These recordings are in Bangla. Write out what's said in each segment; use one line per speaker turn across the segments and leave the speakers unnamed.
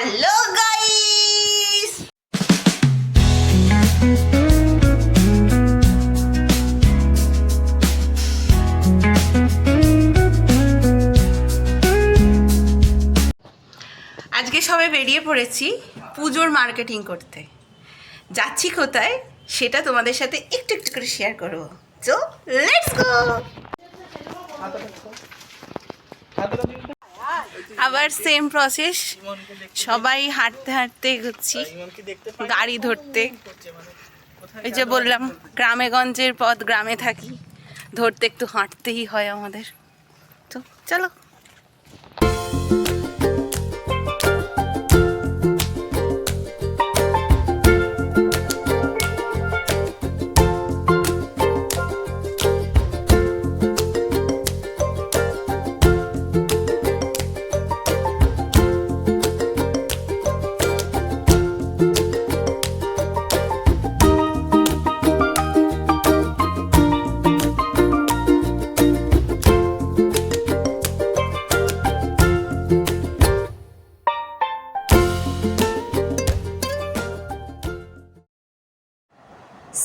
হ্যালো গাইস, আজকে সবাই বেরিয়ে পড়েছি পুজোর মার্কেটিং করতে। যাচ্ছি কোথায় সেটা তোমাদের সাথে একটু একটু করে শেয়ার করবো। So let's go. আবার সেম প্রসেস, সবাই হাঁটতে হাঁটতে এগোচ্ছি গাড়ি ধরতে। এই যে বললাম গ্রামে গঞ্জের পথ, গ্রামে থাকি, ধরতে একটু হাঁটতেই হয় আমাদের। তো চলো।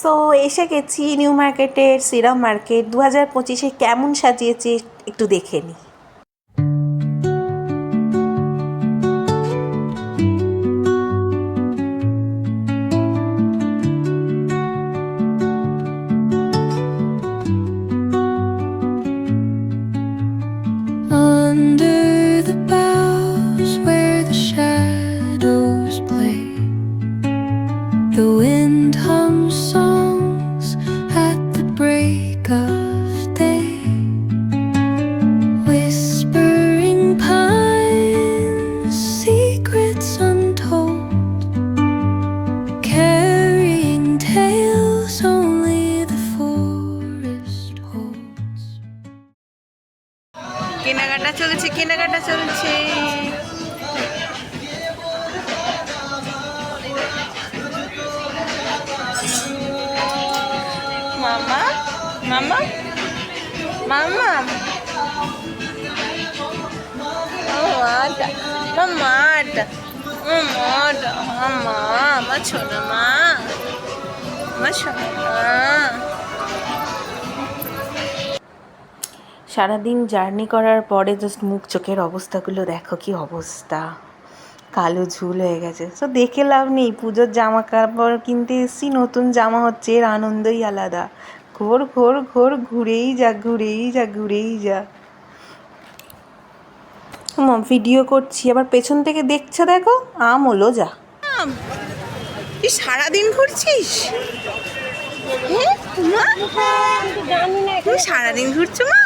সো এসে গেছি নিউ মার্কেটের শ্রীরাম মার্কেট। 2025-এ কেমন সাজিয়েছে একটু দেখে নিই।
Under the boughs where the shadows play, the wind hums songs at the break of day, whispering pines, secrets untold, carrying tales only the forest holds.
কেনাকাটা চলছে, কেনাকাটা চলছে। মামা মামা মামা মামাটা মামাটা মামাটা মামা, আমার ছোট মা, আমার ছোট মা। সারাদিন জার্নি করার পরে জাস্ট মুখ চোখের অবস্থাগুলো দেখো, কি অবস্থা, কালো ঝুল হয়ে গেছে। তো দেখে লাভ নেই, পুজোর জামা কাপড় কিনতে এসেছি, নতুন জামা হচ্ছে, এর আনন্দই আলাদা। ঘোর ঘোর ঘোর ঘুরেই যা, ঘুরেই যা, ঘুরেই যা। ভিডিও করছি, আবার পেছন থেকে দেখছো, দেখো আম হলো যা। তুই সারাদিন ঘুরছিস? হ্যাঁ মা, তুমি সারাদিন ঘুরছো মা?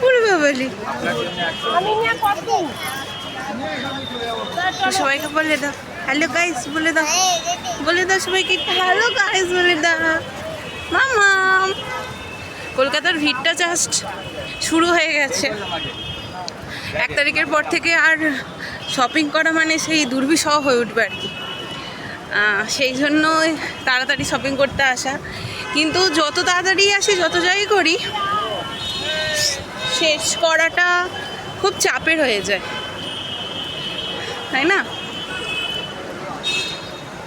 ওরে বাবালি, সবাইকে বলে দাও হ্যালো গাইস, বলে দাও, বলে দাও সবাইকে হ্যালো গাইস বলে দাও। মামা, কলকাতার ভিড়টা জাস্ট শুরু হয়ে গেছে। 1 তারিখের পর থেকে আর শপিং করা মানে সেই দুর্বিষহ হয়ে উঠবে আর কি। সেই জন্য তাড়াতাড়ি শপিং করতে আসা, কিন্তু যত তাড়াতাড়ি আসি, যত যাই করি, শেষ করাটা খুব চাপের হয়ে যায়, তাই না?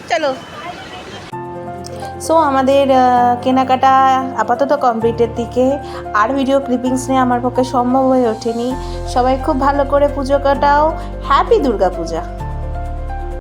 চলো। সো আমাদের কেনাকাটা আপাতত কমপ্লিটের দিকে। আর ভিডিও ক্লিপিংস নিয়ে আমার পক্ষে সম্ভব হয়ে ওঠেনি। সবাই খুব ভালো করে পুজো কাটাও। হ্যাপি দুর্গা পূজা।